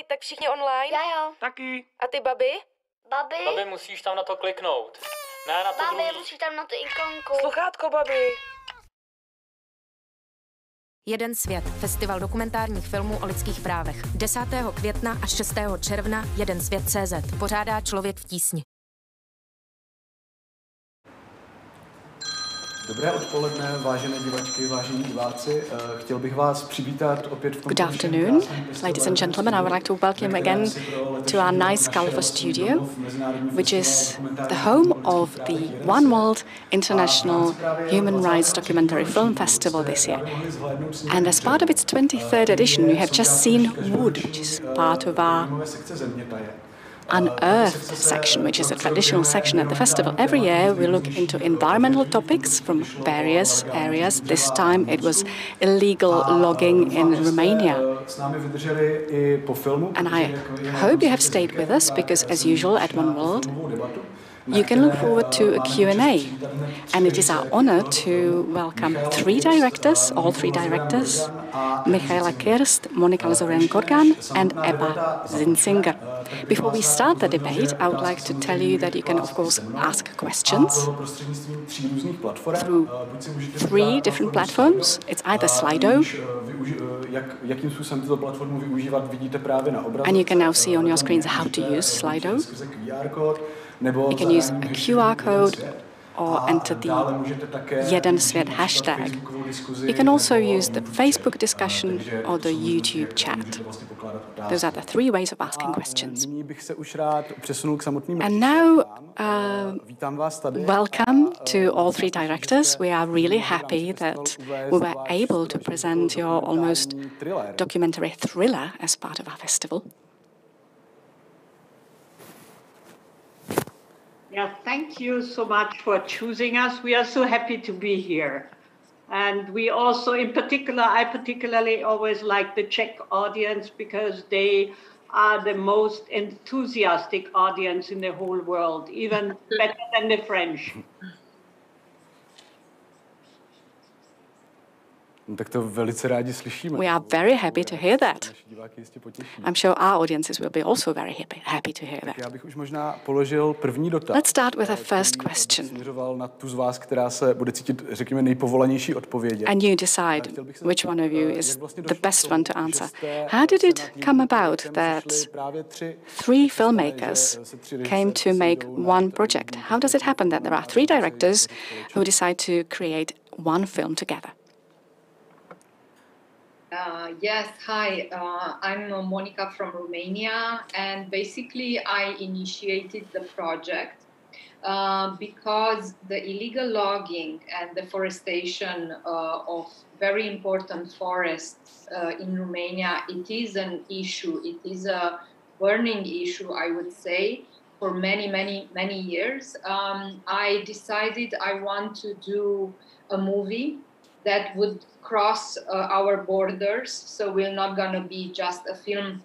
Ahoj, tak všichni online? Já jo. Taky. A ty, babi? Babi, musíš tam na to kliknout. Ne na to babi, druhý. musíš tam na tu ikonku. Sluchátko, babi. Jeden svět, festival dokumentárních filmů o lidských právech. 10. května až 6. června Jeden svět.cz. Pořádá Člověk v tísni. Dobré odpoledne, vážené divačky, vážení diváci. Chtěl bych vás přivítat opět v Good afternoon, ladies and gentlemen. I would like to welcome again to our nice colorful studio, which is the home of the One World International Human Rights Documentary Film Festival this year. And as part of its 23rd edition, you have just seen Wood, which is part of our Unearthed section, which is a traditional section at the festival. Every year we look into environmental topics from various areas. This time it was illegal logging in Romania. And I hope you have stayed with us because, as usual at One World, you can look forward to a Q&A. And it is our honor to welcome all three directors, Michaela Kirst, Monika Lazoren-Korgan and Ebba Zinsinger. Before we start the debate, I would like to tell you that you can, of course, ask questions through three different platforms. It's either Slido, and you can now see on your screens how to use Slido. You can use a QR code or enter the Jeden svět hashtag. You can also use the Facebook discussion or the YouTube chat. Those are the three ways of asking questions. And now, welcome to all three directors. We are really happy that we were able to present your almost documentary thriller as part of our festival. Yeah, thank you so much for choosing us. We are so happy to be here. And we also, I particularly always like the Czech audience because they are the most enthusiastic audience in the whole world, even better than the French. We are very happy to hear that. I'm sure our audiences will be also very happy to hear that. Let's start with a first question. And you decide which one of you is the best one to answer. How did it come about that three filmmakers came to make one project? How does it happen that there are three directors who decide to create one film together? Yes, hi, I'm Monica from Romania, and basically I initiated the project because the illegal logging and deforestation of very important forests in Romania, it is an issue. It is a burning issue, I would say, for many years. I decided I want to do a movie that would cross our borders, so we're not going to be just a film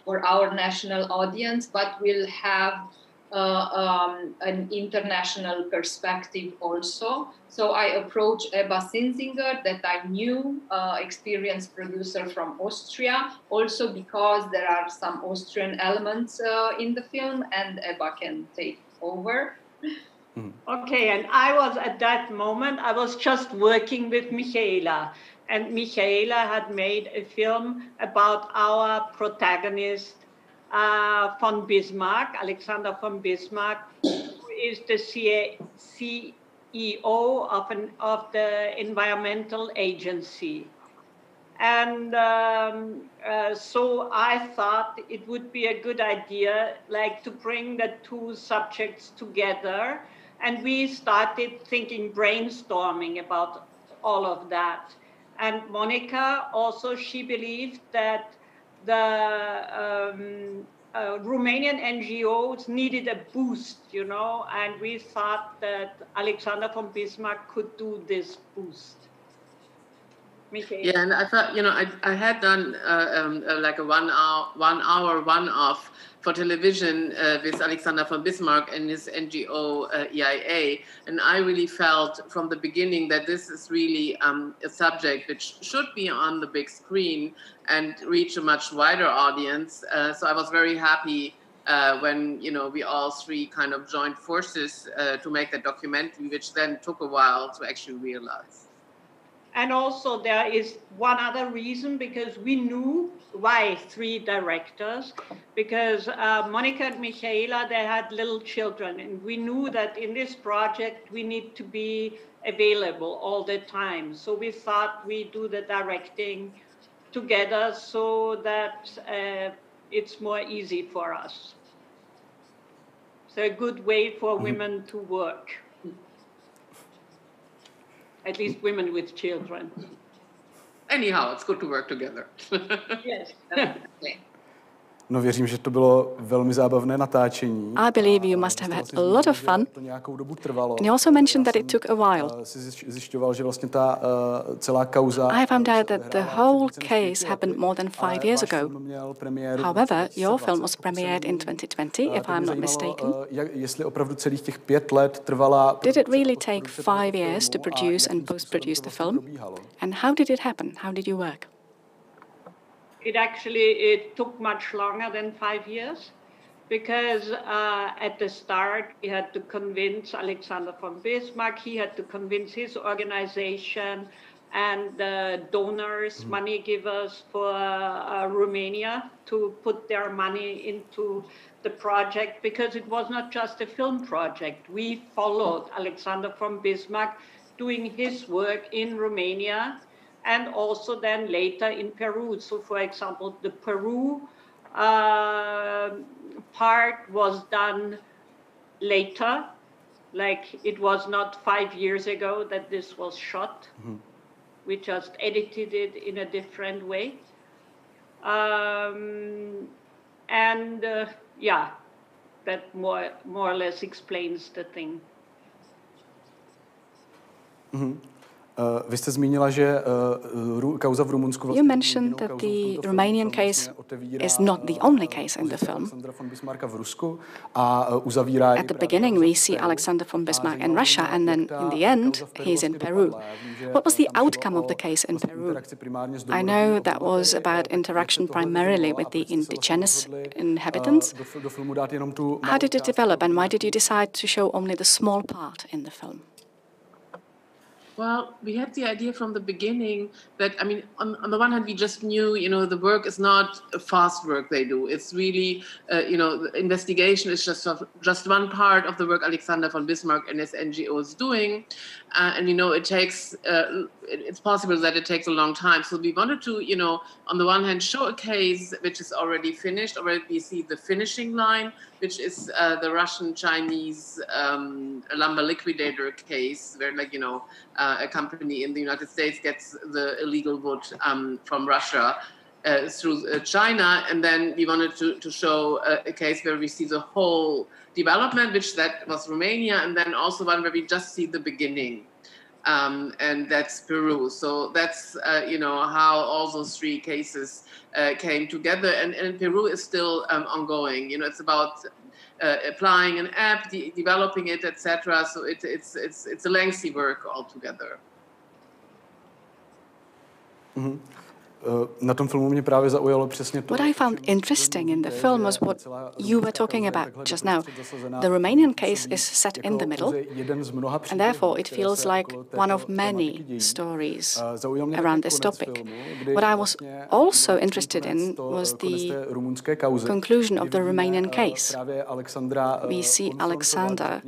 for our national audience, but we'll have an international perspective also. So I approached Ebba Zinsinger, that I knew, experienced producer from Austria, also because there are some Austrian elements in the film, and Ebba can take over. Okay, and I was at that moment, I was just working with Michaela, and Michaela had made a film about our protagonist, von Bismarck, Alexander von Bismarck, who is the CEO of the environmental agency. And so I thought it would be a good idea, like, to bring the two subjects together. And we started brainstorming about all of that. And Monica also, she believed that the Romanian NGOs needed a boost, and we thought that Alexander von Bismarck could do this boost. Yeah, and I thought, I had done like a one-off for television with Alexander von Bismarck and his NGO EIA, and I really felt from the beginning that this is really a subject which should be on the big screen and reach a much wider audience. So I was very happy when we all three kind of joined forces to make that documentary, which then took a while to actually realize. And also there is one other reason, because we knew why 3 directors, because Monica and Michaela, they had little children, and we knew that in this project we need to be available all the time. So we thought we do the directing together so that it's more easy for us. So a good way for women to work. At least women with children. Anyhow, it's good to work together. Yes. No, věřím, že to bylo velmi zábavné natáčení. I believe you must have had a lot of fun. To nějakou dobu trvalo. And you also mentioned that it took a while. Zjišťoval, že vlastně ta celá kauza. I found out that the whole case happened more than 5 years ago. However, your film was premiered in 2020, if I'm not mistaken. Jestli opravdu celých těch 5 let trvala. Did it really take 5 years to produce and post-produce the film? And how did it happen? How did you work? It took much longer than 5 years, because at the start we had to convince Alexander von Bismarck, he had to convince his organization and donors, money givers for Romania to put their money into the project, because it was not just a film project. We followed Alexander von Bismarck doing his work in Romania, and also then later in Peru. So for example, the Peru part was done later, like it was not 5 years ago that this was shot. Mm-hmm. We just edited it in a different way. Yeah, that more or less explains the thing. Mm-hmm. Vy jste zmínila, že kauza v Rumunsku. You mentioned that the Romanian case is not the only case in the film. At the beginning, we see Alexander von Bismarck in Russia, and then in the end, he's in Peru. What was the outcome of the case in Peru? I know that was about interaction primarily with the indigenous inhabitants. How did it develop, and why did you decide to show only the small part in the film? Well, we had the idea from the beginning that, I mean, on the one hand, we just knew, the work is not a fast work they do. It's really, the investigation is just one part of the work Alexander von Bismarck and his NGO is doing. And, it takes, it's possible that it takes a long time. So we wanted to, on the one hand, show a case which is already finished. Already we see the finishing line, which is the Russian-Chinese lumber liquidator case, where, a company in the United States gets the illegal wood from Russia through China. And then we wanted to show a case where we see the whole development, which that was Romania, and then also one where we just see the beginning. And that's Peru. So that's, how all those 3 cases came together. And Peru is still ongoing. It's about applying an app, developing it, etc. So it's a lengthy work altogether. Mm-hmm. Na tom filmu mě právě zaujalo přesně to. What I found interesting in the film was what you were talking about just now. The Romanian case is set in the middle, and therefore it feels like one of many stories around this topic. What I was also interested in was the conclusion of the Romanian case. We see Alexander,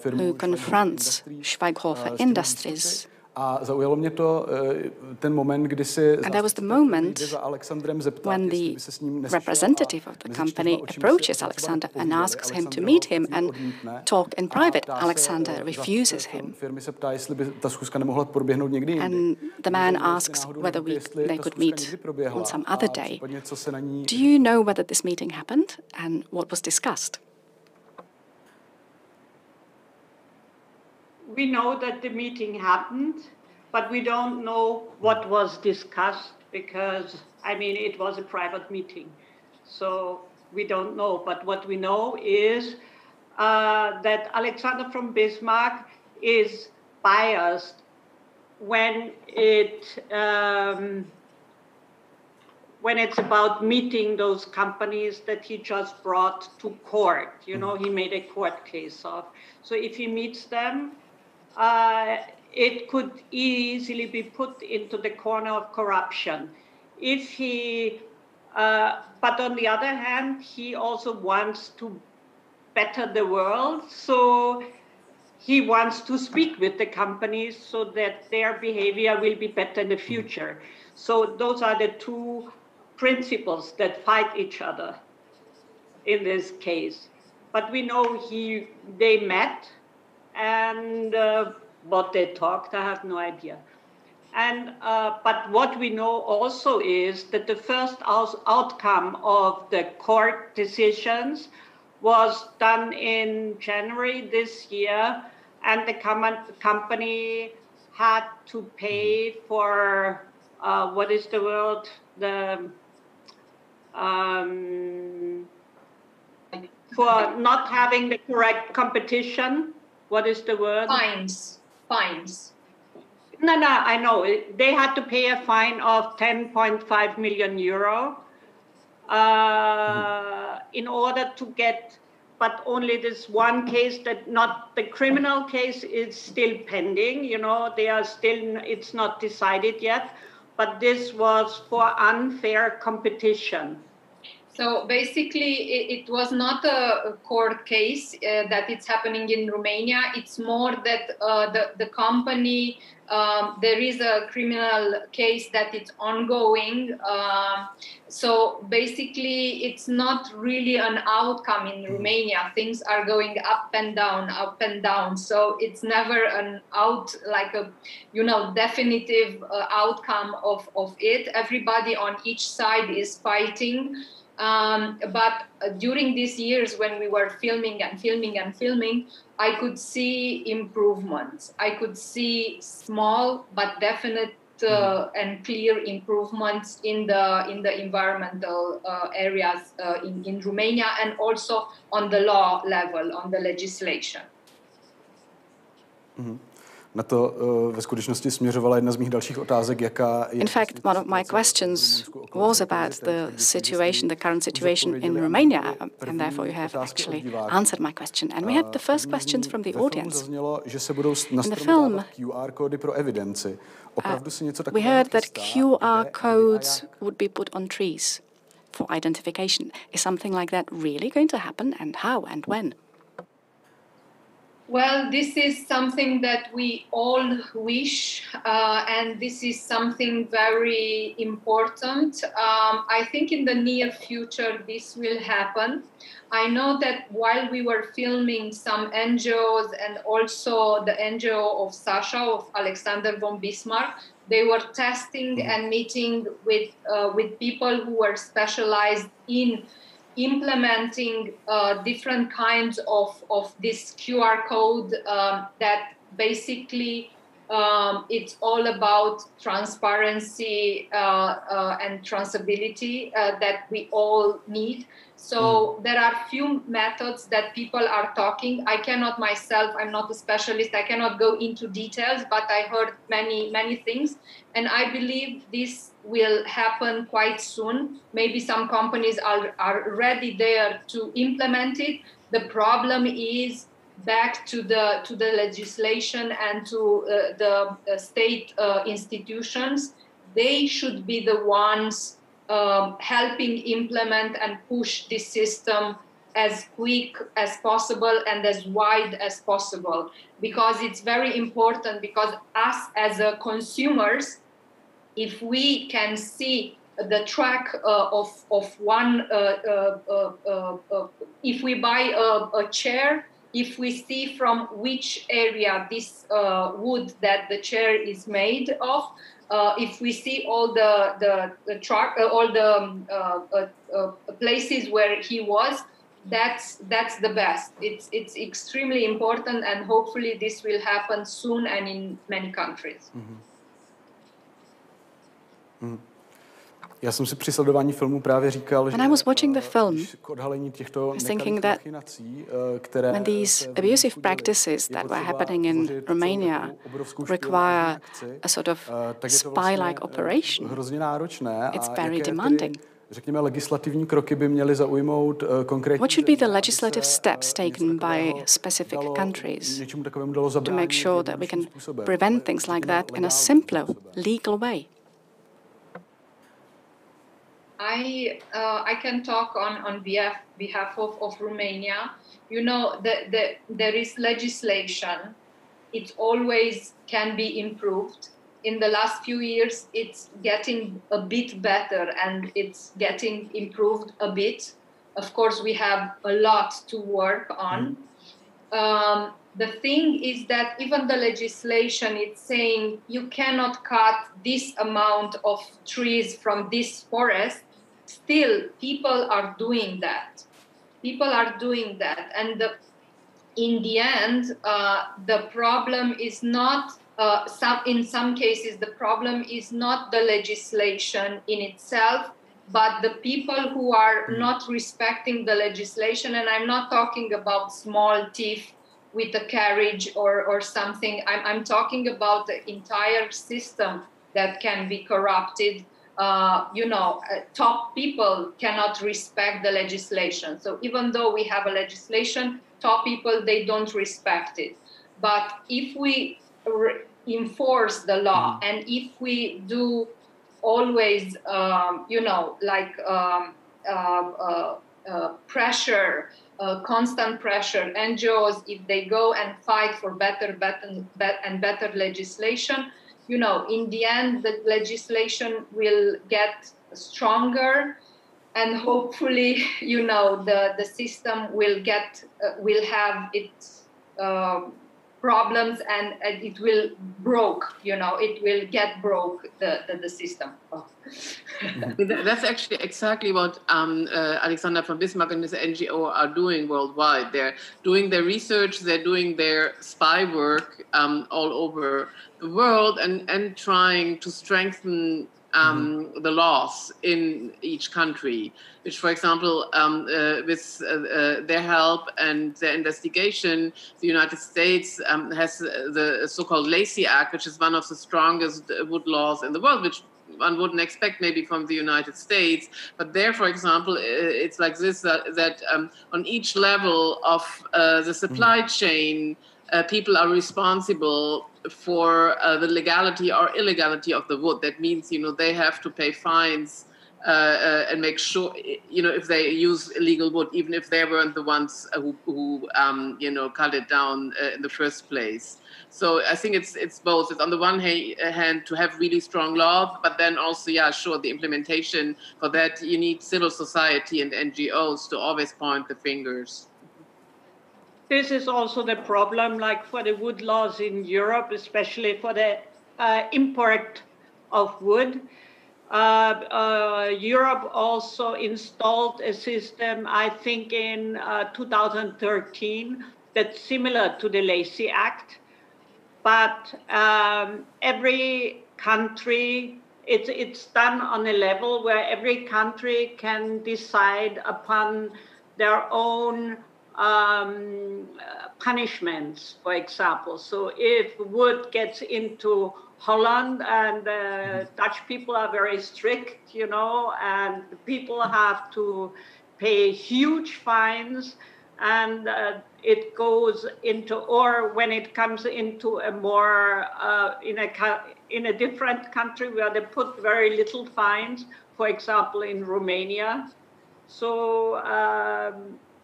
who confronts Schweighofer Industries. A zaujalo mě to ten moment, kdy si and there was the moment when the representative of the company approaches Alexander and asks him to meet him and talk in private. Alexander refuses him. And the man asks whether they could meet on some other day. Do you know whether this meeting happened and what was discussed? We know that the meeting happened, but we don't know what was discussed because, I mean, it was a private meeting. So we don't know. But what we know is that Alexander von Bismarck is biased when it's about meeting those companies that he just brought to court. You know, he made a court case of. So if he meets them, it could easily be put into the corner of corruption. If he, but on the other hand, he also wants to better the world. So he wants to speak with the companies so that their behavior will be better in the future. So those are the two principles that fight each other in this case. But we know they met, and what they talked, I have no idea. And but what we know also is that the first outcome of the court decisions was done in January this year, and the company had to pay for what is the word? For not having the correct competition. What is the word? Fines. No, I know. They had to pay a fine of 10.5 million euro in order to get, but only this one case that not the criminal case is still pending. You know, they are still, it's not decided yet, but this was for unfair competition. So basically, it was not a court case that it's happening in Romania. It's more that the company, there is a criminal case that it's ongoing. So basically, it's not really an outcome in Romania. Things are going up and down. So it's never an definitive outcome of it. Everybody on each side is fighting. But during these years when we were filming, I could see improvements. I could see small but definite and clear improvements in the environmental areas in Romania, and also on the law level, on the legislation. Na to ve skutečnosti směřovala jedna z mých dalších otázek, jaká je... In fact, one of my questions was about the situation, the current situation in Romania, and therefore you have actually answered my question. And we have the first questions from the audience. In the film, we heard that QR codes would be put on trees for identification. Is something like that really going to happen, and how and when? Well, this is something that we all wish, and this is something very important. I think in the near future this will happen. I know that while we were filming some NGOs and also the NGO of Sasha, of Alexander von Bismarck, they were testing and meeting with people who were specialized in implementing different kinds of this QR code that basically it's all about transparency and traceability that we all need. So there are few methods that people are talking. I cannot myself, I'm not a specialist, I cannot go into details, but I heard many things. And I believe this will happen quite soon. Maybe some companies are ready there to implement it. The problem is back to the legislation and to the state institutions. They should be the ones helping implement and push this system as quick as possible and as wide as possible, because it's very important, because us as consumers, if we can see the track of one, if we buy a chair, if we see from which area this wood that the chair is made of, if we see all the truck, all the places where he was, that's the best. It's extremely important, and hopefully this will happen soon and in many countries. Já jsem si při sledování filmu právě říkal, že When I was watching the film, k odhalení těchto I was thinking nekalých that machinací, které when these abusive practices that were happening in Romania require a sort of spy-like operation, hrozně náročné. it's A very jaké demanding. tedy, řekněme, legislativní kroky by měly zaujmout konkrétní What should be the země, aby legislative se, steps něco taken by takového specific dalo- countries něčemu takovému dalo to zabránit make sure that we can jednodušším způsobem, prevent things like řekněme, that in a legálním simpler, způsobem? legal way? I can talk on behalf of Romania. You know, there is legislation. It always can be improved. In the last few years, it's getting a bit better and it's getting improved a bit. Of course, we have a lot to work on. The thing is that even the legislation is saying you cannot cut this amount of trees from this forest. Still, people are doing that. And in the end, the problem is not, in some cases, the problem is not the legislation in itself, but the people who are not respecting the legislation. And I'm not talking about small thief with a carriage or something. I'm talking about the entire system that can be corrupted. Top people cannot respect the legislation. So even though we have a legislation, top people, they don't respect it. But if we enforce the law and if we do always, pressure, constant pressure, NGOs, if they go and fight for better legislation, in the end, the legislation will get stronger, and hopefully, the system will have its problems, and it will get broke, the system. That's actually exactly what Alexander von Bismarck and his NGO are doing worldwide. They're doing their research, they're doing their spy work all over the world and trying to strengthen the laws in each country, which, for example, with their help and their investigation, the United States has the so-called Lacey Act, which is one of the strongest wood laws in the world, which one wouldn't expect maybe from the United States. But there, for example, it's like this, that on each level of the supply chain, people are responsible for the legality or illegality of the wood. That means, they have to pay fines and make sure, if they use illegal wood, even if they weren't the ones who cut it down in the first place. So I think it's both. It's on the one hand to have really strong law, but then also, the implementation. For that, you need civil society and NGOs to always point the fingers. This is also the problem, like for the wood laws in Europe, especially for the import of wood. Europe also installed a system, I think in 2013, that's similar to the Lacey Act. But every country, it's done on a level where every country can decide upon their own punishments, for example. So if wood gets into Holland, and Dutch people are very strict, and people have to pay huge fines, and it goes into, or when it comes into a more, in a different country where they put very little fines, for example, in Romania. So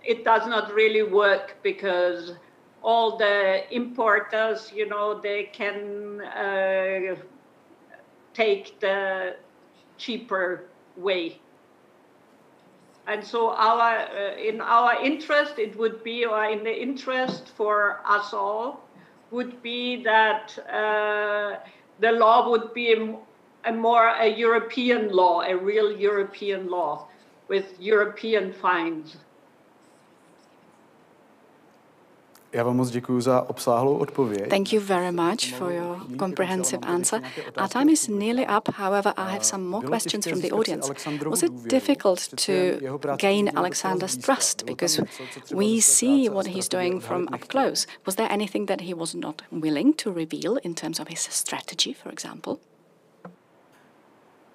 it does not really work because all the importers, they can take the cheaper way. And so in our interest, it would be, or in the interest for us all, would be that the law would be a European law, a real European law with European fines. Já vám moc děkuji za obsáhlou odpověď. Thank you very much for your comprehensive answer. Our time is nearly up, however, I have some more questions from the audience. Was it difficult to gain Alexander's trust? Because we see what he's doing from up close. Was there anything that he was not willing to reveal in terms of his strategy, for example?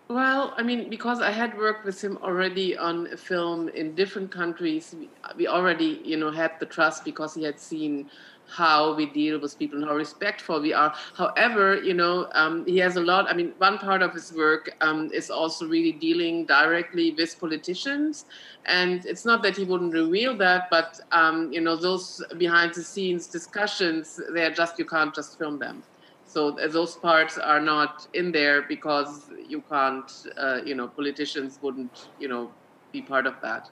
Well, I mean, because I had worked with him already on a film in different countries, we already, had the trust because he had seen how we deal with people and how respectful we are. However, he has a lot. I mean, one part of his work is also really dealing directly with politicians. And it's not that he wouldn't reveal that, but, those behind the scenes discussions, you can't just film them. So those parts are not in there because you can't, politicians wouldn't, be part of that.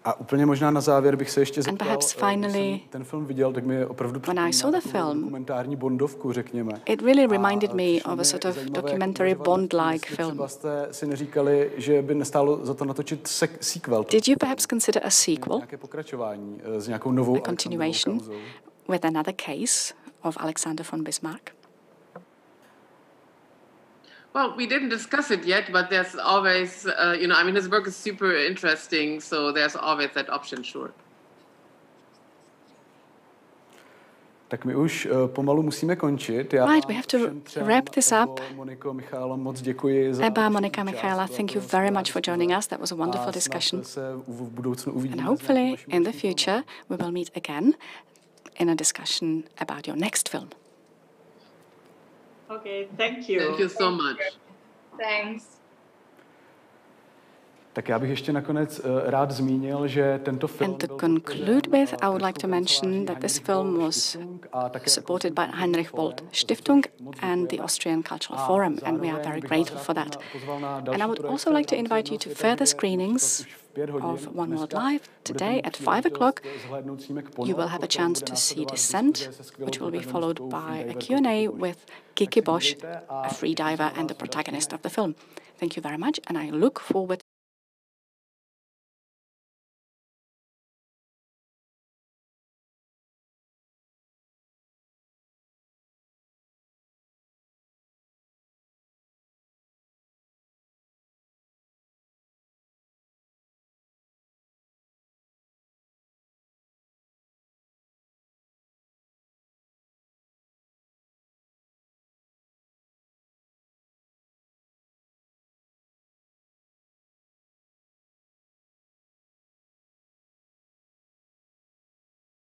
A úplně možná na závěr bych se ještě zeptal, And perhaps finally, ten film viděl, tak mi opravdu when I saw the film, dokumentární bondovku, řekněme. It really reminded me of a sort of documentary Bond-like film. Třeba jste si neříkali, že by nestálo za to natočit sequel. Did you perhaps consider a sequel? Nějaké pokračování s nějakou novou A continuation with another case of Alexander von Bismarck? Well, we didn't discuss it yet, but there's always, his work is super interesting, so there's always that option, sure. Tak my už pomalu musíme končit. Right, we have to wrap this up. Moniko, Michálo, moc děkuji za Eba, Monika, Michaela, thank you very much for joining us. That was a wonderful discussion. And hopefully, in the future, we will meet again in a discussion about your next film. Okay, thank you. Thank you so much. Thanks. Tak já bych ještě nakonec rád zmínil, že tento film... And to conclude with, I would like to mention that this film was supported by Heinrich Bold Stiftung and the Austrian Cultural Forum, and we are very grateful for that. And I would also like to invite you to further screenings of One World Live. Today at 5 o'clock, you will have a chance to see Descent, which will be followed by a Q&A with Kiki Bosch, a free diver and the protagonist of the film. Thank you very much, and I look forward